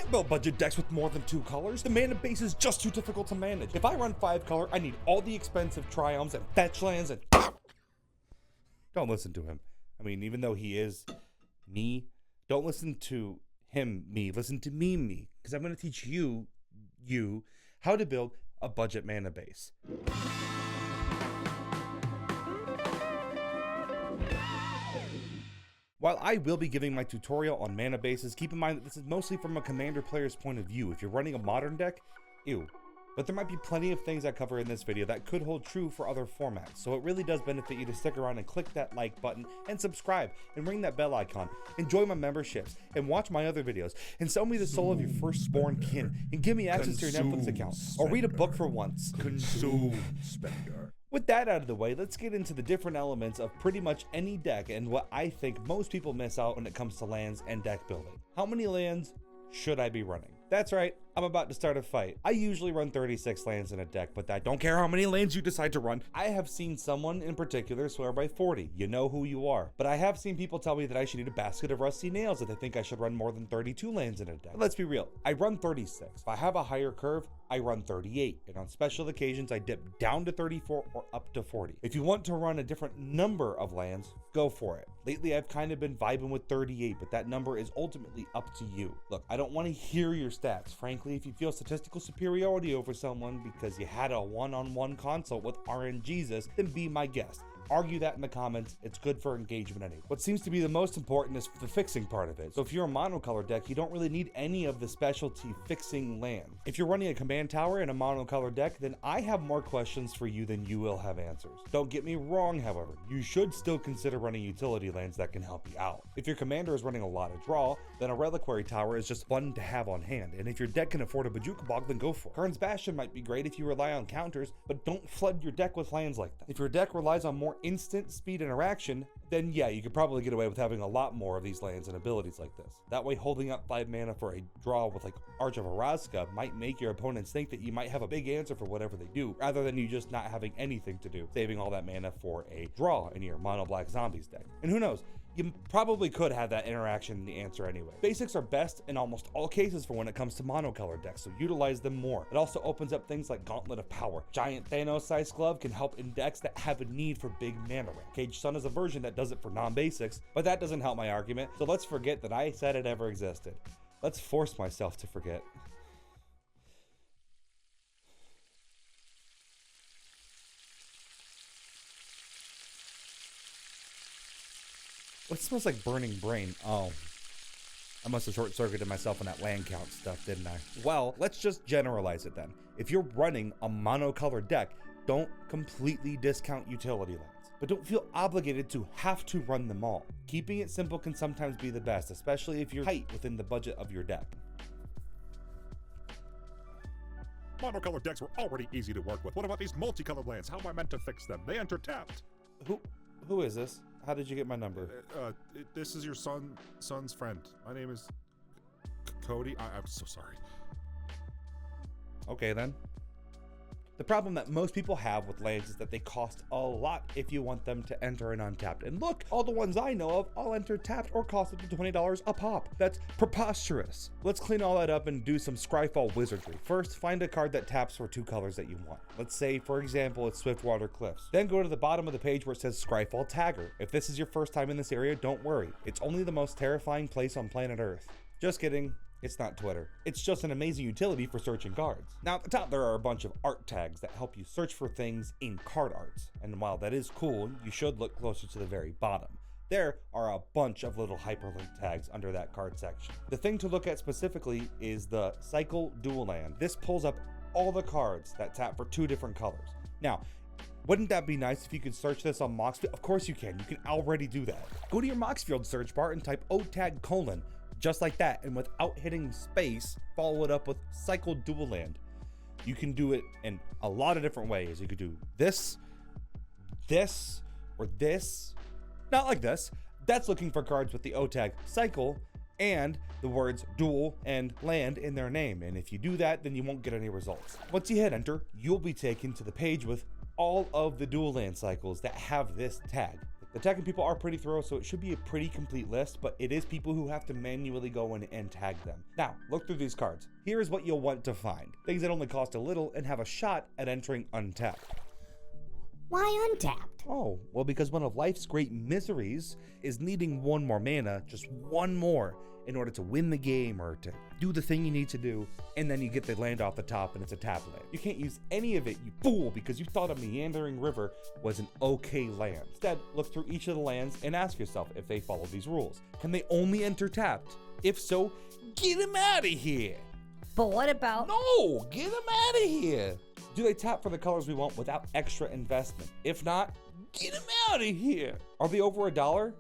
build budget decks with more than 2 colors. The mana base is just too difficult to manage. If I run 5 color, I need all the expensive triomes and fetch lands and... Don't listen to him. I mean, even though he is me, don't listen to him, me. Listen to me. Because I'm going to teach you, how to build a budget mana base. While I will be giving my tutorial on mana bases, keep in mind that this is mostly from a commander player's point of view. If you're running a modern deck, ew. But there might be plenty of things I cover in this video that could hold true for other formats, so it really does benefit you to stick around and click that like button and subscribe and ring that bell icon. Enjoy my memberships and watch my other videos and sell me the soul of your firstborn kin and give me access to your Netflix account or read a book for once. Consume, spender. With that out of the way, let's get into the different elements of pretty much any deck and what I think most people miss out when it comes to lands and deck building. How many lands should I be running? That's right, I'm about to start a fight. I usually run 36 lands in a deck, but I don't care how many lands you decide to run. I have seen someone in particular swear by 40. You know who you are. But I have seen people tell me that I should eat a basket of rusty nails if they think I should run more than 32 lands in a deck. But let's be real, I run 36. If I have a higher curve, I run 38. And on special occasions, I dip down to 34 or up to 40. If you want to run a different number of lands, go for it. Lately, I've kind of been vibing with 38, but that number is ultimately up to you. Look, I don't want to hear your stats. Frankly, if you feel statistical superiority over someone because you had a one-on-one consult with RNGesus, then be my guest. Argue that in the comments, it's good for engagement anyway. What seems to be the most important is the fixing part of it. So if you're a monocolor deck, you don't really need any of the specialty fixing land. If you're running a command tower in a monocolor deck, then I have more questions for you than you will have answers. Don't get me wrong, however, you should still consider running utility lands that can help you out. If your commander is running a lot of draw, then a reliquary tower is just fun to have on hand, and if your deck can afford a Bajuka Bog, then go for it. Karn's Bastion might be great if you rely on counters, but don't flood your deck with lands like that. If your deck relies on more instant speed interaction, then yeah, you could probably get away with having a lot more of these lands and abilities like this. That way, holding up 5 mana for a draw with like Arch of Araska might make your opponents think that you might have a big answer for whatever they do, rather than you just not having anything to do, saving all that mana for a draw in your mono black zombies deck. And who knows, you probably could have that interaction in the answer anyway. Basics are best in almost all cases for when it comes to monocolor decks, so utilize them more. It also opens up things like Gauntlet of Power. Giant Thanos-sized glove can help in decks that have a need for big mana ramp. Cage Sun is a version that does it for non-basics, but that doesn't help my argument, so let's forget that I said it ever existed. Let's force myself to forget. What smells like burning brain? Oh, I must have short-circuited myself on that land count stuff, didn't I? Well, let's just generalize it then. If you're running a monocolor deck, don't completely discount utility lands, but don't feel obligated to have to run them all. Keeping it simple can sometimes be the best, especially if you're tight within the budget of your deck. Monocolor decks were already easy to work with. What about these multicolored lands? How am I meant to fix them? They enter tapped. Who is this? How did you get my number? This is your son's friend. My name is Cody. I'm so sorry. Okay then. The problem that most people have with lands is that they cost a lot if you want them to enter an untapped. And look, all the ones I know of all enter tapped or cost up to $20 a pop. That's preposterous. Let's clean all that up and do some Scryfall wizardry. First, find a card that taps for 2 colors that you want. Let's say, for example, it's Swiftwater Cliffs. Then go to the bottom of the page where it says Scryfall Tagger. If this is your first time in this area, don't worry. It's only the most terrifying place on planet Earth. Just kidding. It's not Twitter. It's just an amazing utility for searching cards. Now at the top there are a bunch of art tags that help you search for things in card arts. And while that is cool, you should look closer to the very bottom. There are a bunch of little hyperlink tags under that card section. The thing to look at specifically is the Cycle Dual Land. This pulls up all the cards that tap for 2 different colors. Now, wouldn't that be nice if you could search this on Moxfield? Of course you can already do that. Go to your Moxfield search bar and type OTAG : just like that, and without hitting space, follow it up with Cycle Dual Land. You can do it in a lot of different ways. You could do this, or this. Not like this. That's looking for cards with the OTAG Cycle and the words dual and land in their name. And if you do that, then you won't get any results. Once you hit enter, you'll be taken to the page with all of the dual land cycles that have this tag. The The tagging people are pretty thorough, so it should be a pretty complete list, but it is people who have to manually go in and tag them. Now, look through these cards. Here's what you'll want to find. Things that only cost a little and have a shot at entering untapped. Why untapped? Oh, well, because one of life's great miseries is needing one more mana, just one more, in order to win the game or to do the thing you need to do, and then you get the land off the top and it's a tap land. You can't use any of it, you fool, because you thought a meandering river was an okay land. Instead, look through each of the lands and ask yourself if they follow these rules. Can they only enter tapped? If so, get them out of here. But what about... No, get them out of here. Do they tap for the colors we want without extra investment? If not, get them out of here. Are they over $1?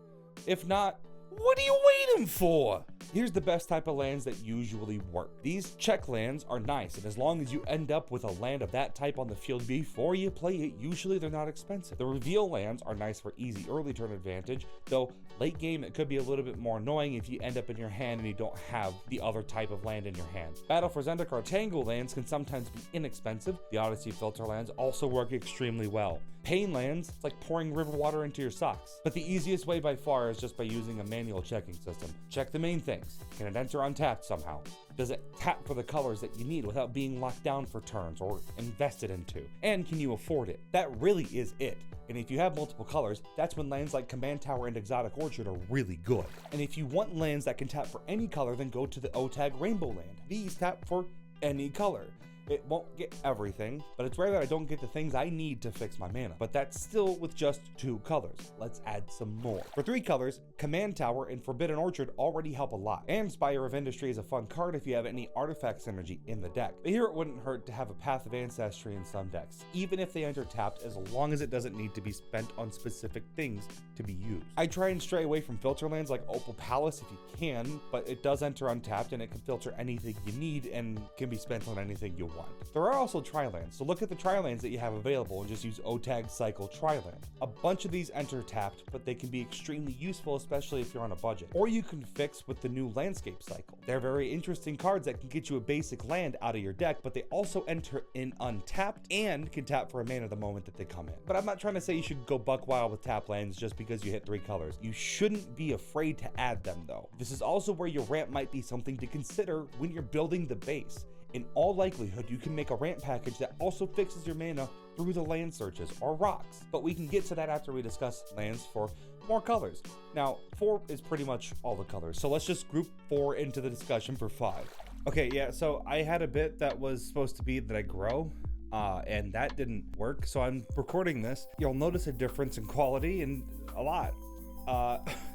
If not, what are you waiting for? Here's the best type of lands that usually work. These check lands are nice, and as long as you end up with a land of that type on the field before you play it, usually they're not expensive. The reveal lands are nice for easy early turn advantage, though late game it could be a little bit more annoying if you end up in your hand and you don't have the other type of land in your hand. Battle for Zendikar Tangle lands can sometimes be inexpensive. The Odyssey filter lands also work extremely well. Pain lands, it's like pouring river water into your socks. But the easiest way by far is just by using a manual checking system. Check the main things. Can it enter untapped somehow? Does it tap for the colors that you need without being locked down for turns or invested into? And can you afford it? That really is it. And if you have multiple colors, that's when lands like Command Tower and Exotic Orchard are really good. And if you want lands that can tap for any color, then go to the OTAG Rainbow Land. These tap for any color. It won't get everything, but it's rare that I don't get the things I need to fix my mana. But that's still with just 2 colors. Let's add some more. For 3 colors, Command Tower and Forbidden Orchard already help a lot. And Spire of Industry is a fun card if you have any artifact synergy in the deck. But here it wouldn't hurt to have a Path of Ancestry in some decks, even if they enter tapped, as long as it doesn't need to be spent on specific things to be used. I try and stray away from filter lands like Opal Palace if you can, but it does enter untapped and it can filter anything you need and can be spent on anything you want. There are also tri-lands, so look at the tri-lands that you have available and just use OTAG Cycle Tri-land. A bunch of these enter tapped, but they can be extremely useful, especially if you're on a budget. Or you can fix with the new Landscape Cycle. They're very interesting cards that can get you a basic land out of your deck, but they also enter in untapped and can tap for a mana the moment that they come in. But I'm not trying to say you should go buck wild with tap lands just because you hit 3 colors. You shouldn't be afraid to add them though. This is also where your rant might be something to consider when you're building the base. In all likelihood, you can make a rant package that also fixes your mana through the land searches or rocks, but we can get to that after we discuss lands for more colors. Now, 4 is pretty much all the colors, so let's just group 4 into the discussion for 5. Okay, yeah, so I had a bit that was supposed to be that I grow, and that didn't work, so I'm recording this. You'll notice a difference in quality and a lot.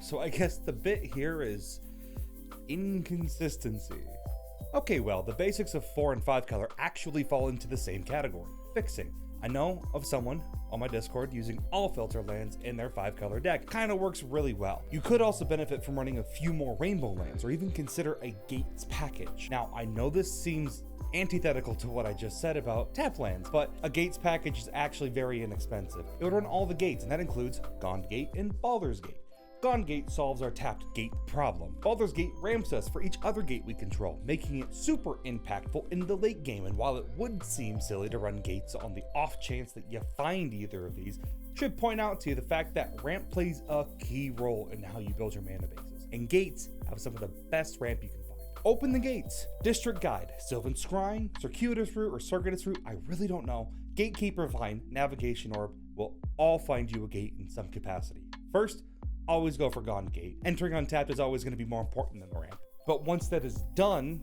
So I guess the bit here is inconsistency. Okay, well, the basics of 4 and 5 color actually fall into the same category, fixing. I know of someone on my Discord using all filter lands in their 5 color deck. Kinda works really well. You could also benefit from running a few more rainbow lands or even consider a gates package. Now, I know this seems antithetical to what I just said about tap lands, but a gates package is actually very inexpensive. It would run all the gates, and that includes Gaunt Gate and Baldur's Gate. Gaunt Gate solves our tapped gate problem. Baldur's Gate ramps us for each other gate we control, making it super impactful in the late game, and while it would seem silly to run gates on the off chance that you find either of these, should point out to you the fact that ramp plays a key role in how you build your mana bases, and gates have some of the best ramp you can find. Open the gates. District Guide, Sylvan Scrying, Circuitous Route, or Circuitous Route, I really don't know. Gatekeeper Vine, Navigation Orb will all find you a gate in some capacity. First, always go for Gaunt Gate. Entering untapped is always going to be more important than the ramp. But once that is done,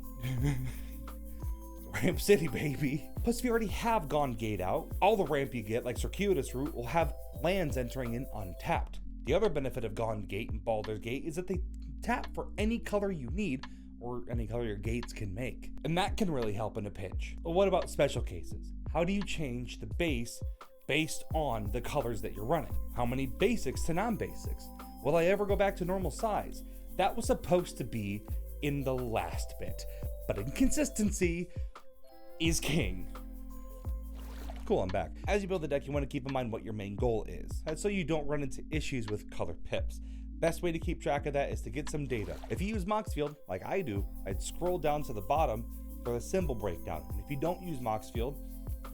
Ramp City, baby. Plus, if you already have Gaunt Gate out, all the ramp you get, like Circuitous Route, will have lands entering in untapped. The other benefit of Gaunt Gate and Baldur's Gate is that they tap for any color you need, or any color your gates can make. And that can really help in a pinch. But what about special cases? How do you change the base based on the colors that you're running? How many basics to non-basics? Will I ever go back to normal size? That was supposed to be in the last bit, but inconsistency is king. Cool, I'm back. As you build the deck, you want to keep in mind what your main goal is, so you don't run into issues with color pips. Best way to keep track of that is to get some data. If you use Moxfield, like I do, I'd scroll down to the bottom for the symbol breakdown. And if you don't use Moxfield,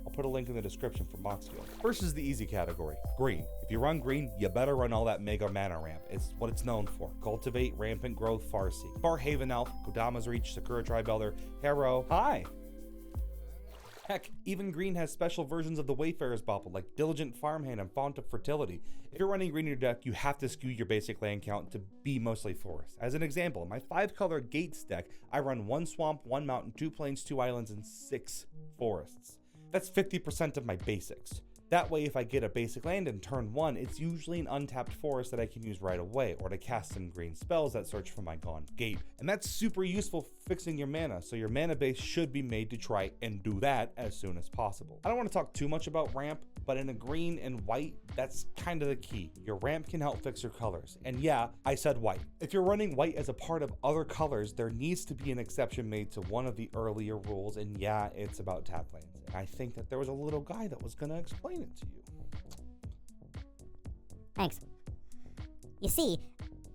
I'll put a link in the description for Moxfield. First is the easy category, green. If you run green, you better run all that mega mana ramp. It's what it's known for. Cultivate, Rampant Growth, Farseek, Farhaven Elf, Kodama's Reach, Sakura Tribelder, Harrow. Hi! Heck, even green has special versions of the Wayfarer's Bauble, like Diligent Farmhand and Font of Fertility. If you're running green in your deck, you have to skew your basic land count to be mostly forest. As an example, in my 5-color Gates deck, I run 1 swamp, 1 mountain, 2 plains, 2 islands, and 6 forests. That's 50% of my basics. That way, if I get a basic land in turn 1, it's usually an untapped forest that I can use right away, or to cast some green spells that search for my gone gate. And that's super useful for fixing your mana, so your mana base should be made to try and do that as soon as possible. I don't want to talk too much about ramp, but in a green and white, that's kind of the key. Your ramp can help fix your colors. And yeah, I said white. If you're running white as a part of other colors, there needs to be an exception made to one of the earlier rules, and yeah, it's about tap lanes. And I think that there was a little guy that was going to explain it to you. Thanks. You see,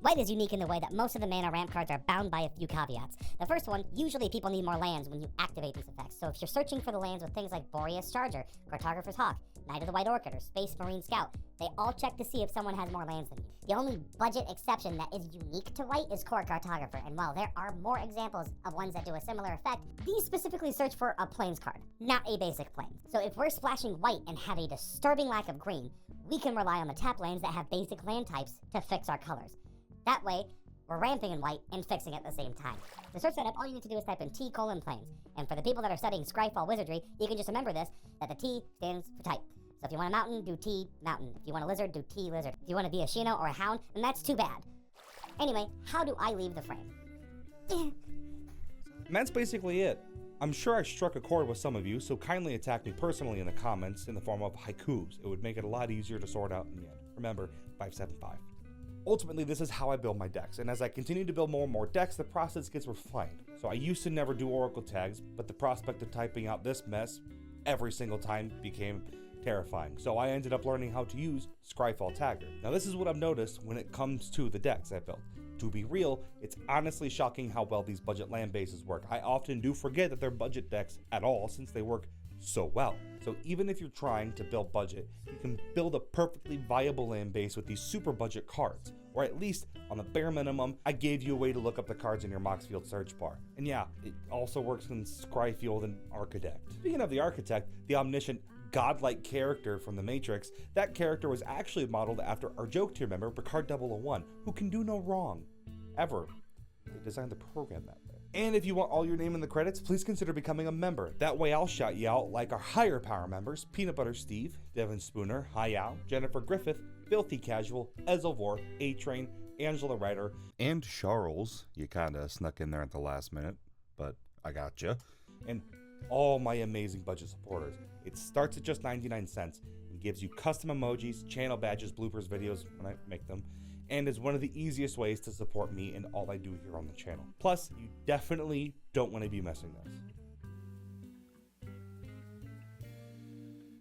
white is unique in the way that most of the mana ramp cards are bound by a few caveats. The first one, usually people need more lands when you activate these effects, so if you're searching for the lands with things like Boreas Charger, Cartographer's Hawk, Knight of the White Orchid, or Space Marine Scout, they all check to see if someone has more lands than you. The only budget exception that is unique to white is Core Cartographer, and while there are more examples of ones that do a similar effect, these specifically search for a plains card, not a basic plains. So if we're splashing white and have a disturbing lack of green, we can rely on the tap lanes that have basic land types to fix our colors. That way, we're ramping in white and fixing at the same time. To search that up, all you need to do is type in T:plains. And for the people that are studying Scryfall Wizardry, you can just remember this, that the T stands for type. So if you want a mountain, do T mountain. If you want a lizard, do T lizard. If you want to be a Shino or a hound, then that's too bad. Anyway, how do I leave the frame? And that's basically it. I'm sure I struck a chord with some of you, so kindly attack me personally in the comments in the form of haikus. It would make it a lot easier to sort out in the end. Remember, 575. Ultimately, this is how I build my decks, and as I continue to build more and more decks, the process gets refined. So I used to never do oracle tags, but the prospect of typing out this mess every single time became terrifying. So I ended up learning how to use Scryfall Tagger. Now this is what I've noticed when it comes to the decks I built. To be real, it's honestly shocking how well these budget land bases work. I often do forget that they're budget decks at all since they work so well. So even if you're trying to build budget, you can build a perfectly viable land base with these super budget cards. Or at least, on the bare minimum, I gave you a way to look up the cards in your Moxfield search bar. And yeah, it also works in Scryfield and Architect. Speaking of the Architect, the omniscient godlike character from the Matrix, that character was actually modeled after our joke tier member, Picard 001, who can do no wrong. Ever. They designed the program that way. And if you want all your name in the credits, please consider becoming a member. That way I'll shout you out like our higher power members, Peanut Butter Steve, Devin Spooner, Hayao, Jennifer Griffith, Filthy Casual, Ezelvor, A-Train, Angela Ryder, and Charles. You kinda snuck in there at the last minute, but I gotcha. And all my amazing budget supporters. It starts at just 99 cents and gives you custom emojis, channel badges, bloopers, videos when I make them, and is one of the easiest ways to support me and all I do here on the channel. Plus, you definitely don't want to be missing this.